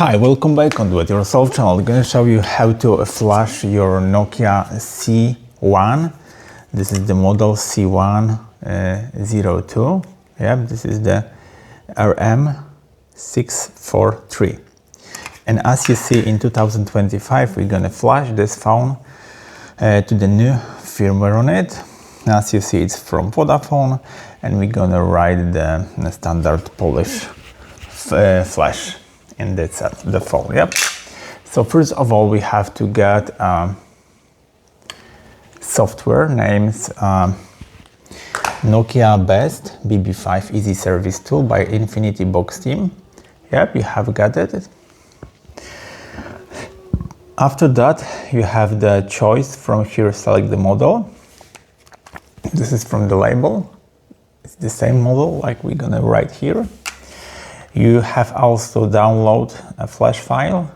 Hi, welcome back on Do It Yourself channel. I'm going to show you how to flash your Nokia C1. This is the model C1-02. Yep, this is the RM-643. And as you see, in 2025, we're going to flash this phone to the new firmware on it. As you see, it's from Vodafone, and we're going to write the standard Polish flash in the phone. Yep. So first of all, we have to get software named Nokia Best BB5 Easy Service Tool by Infinity Box Team. Yep, you have got it. After that, you have the choice from here. Select the model. This is from the label. It's the same model like we're gonna write here. You have also download a flash file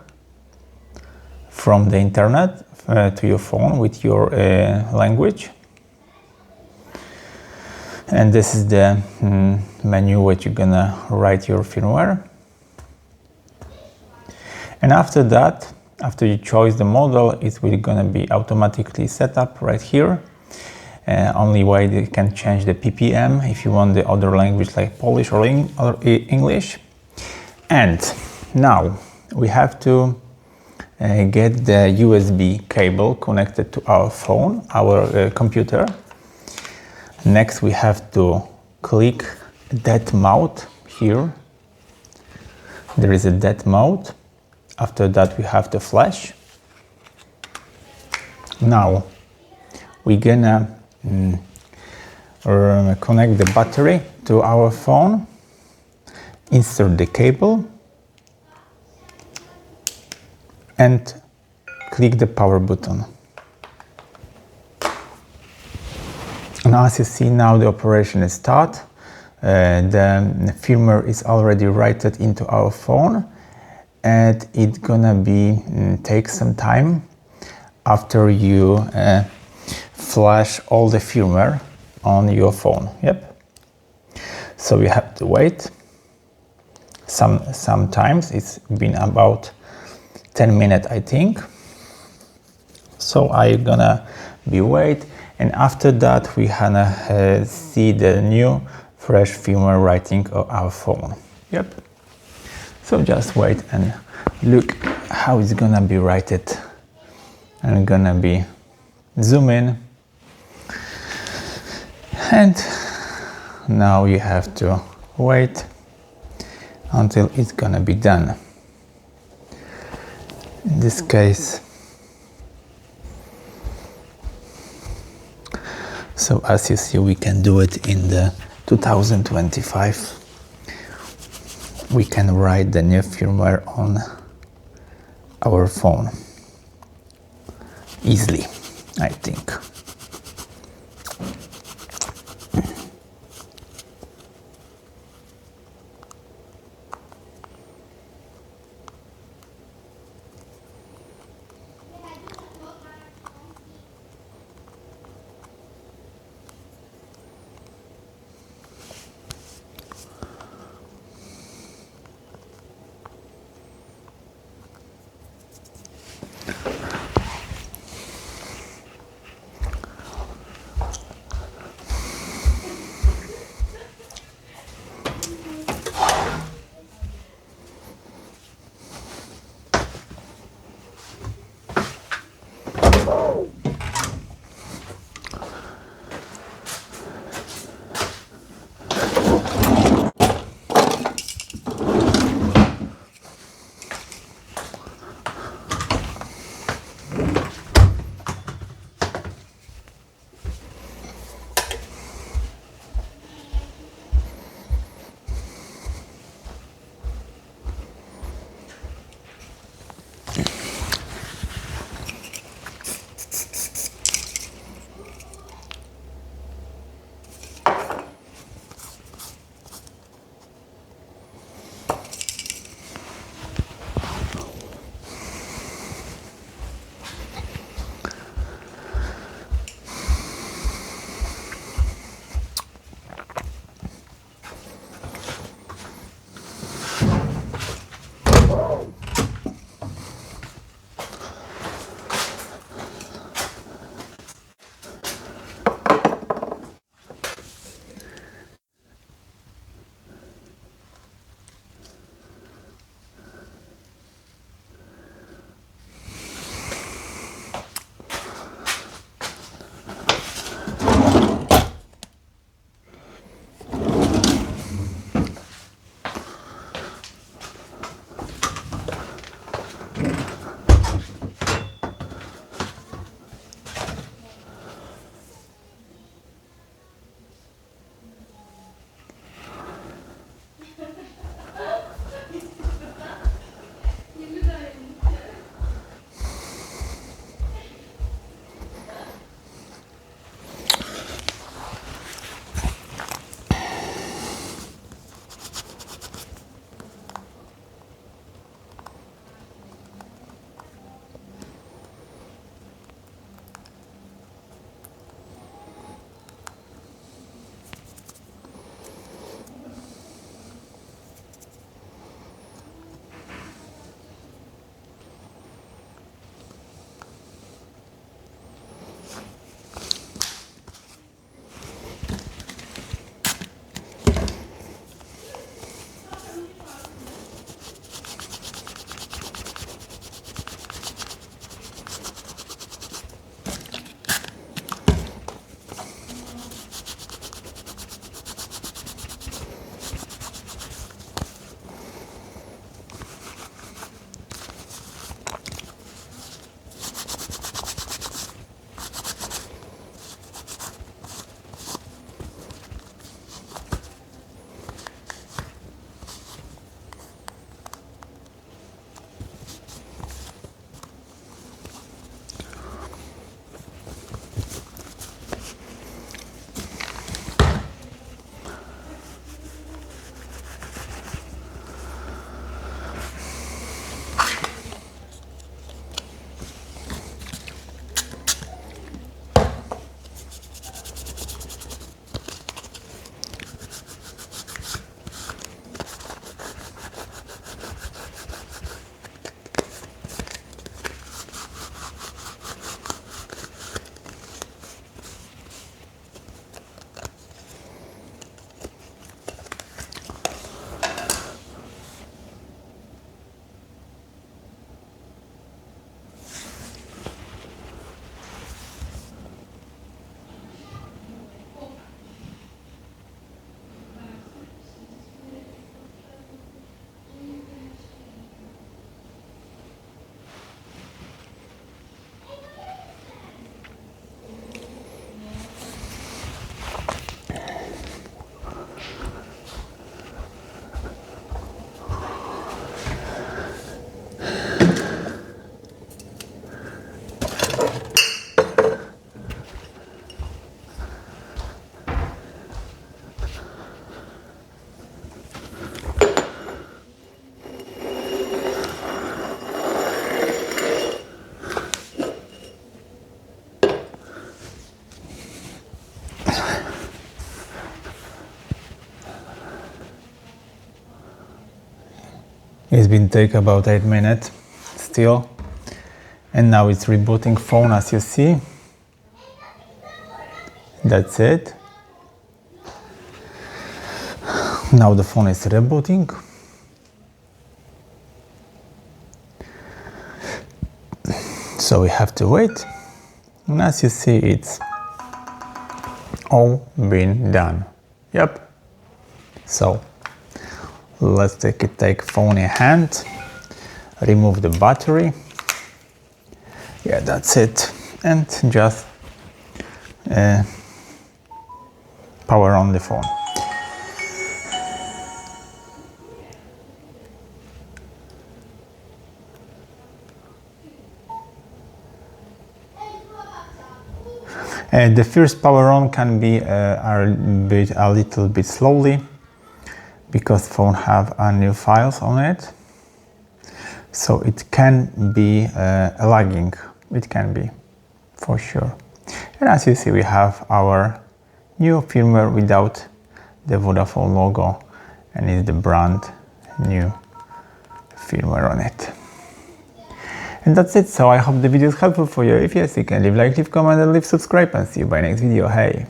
from the internet to your phone with your language. And this is the menu where you're gonna write your firmware. And after that, after you choose the model, it will gonna be automatically set up right here. Only way you can change the ppm if you want the other language like Polish or English. And now we have to get the USB cable connected to our phone, our computer. Next, we have to click that mode here. There is a that mode. After that, we have the flash. Now we're gonna connect the battery to our phone. Insert the cable and click the power button. And as you see now, the operation is start. The firmware is already written into our phone, and it's gonna be take some time after you flash all the firmware on your phone. Yep. So we have to wait. Sometimes it's been about 10 minutes, I think. So I'm gonna be wait, and after that we gonna see the new fresh firmware writing of our phone. Yep. So just wait and look how it's gonna be written. I'm gonna be zoom in, and now you have to wait until it's gonna be done. In this case, so as you see, we can do it in the 2025. We can write the new firmware on our phone easily, I think. It's been take about 8 minutes still, and now it's rebooting phone, as you see. That's it. Now the phone is rebooting. So we have to wait, and as you see, it's all been done. Yep. So let's take phone in hand, remove the battery. Yeah, that's it, and just power on the phone. The first power on can be a little bit slowly, because phone have new files on it, so it can be lagging. It can be, for sure. And as you see, we have our new firmware without the Vodafone logo, and it's the brand new firmware on it. And that's it. So I hope the video is helpful for you. If yes, you can leave like, leave comment, and leave subscribe, and see you by next video. Hey!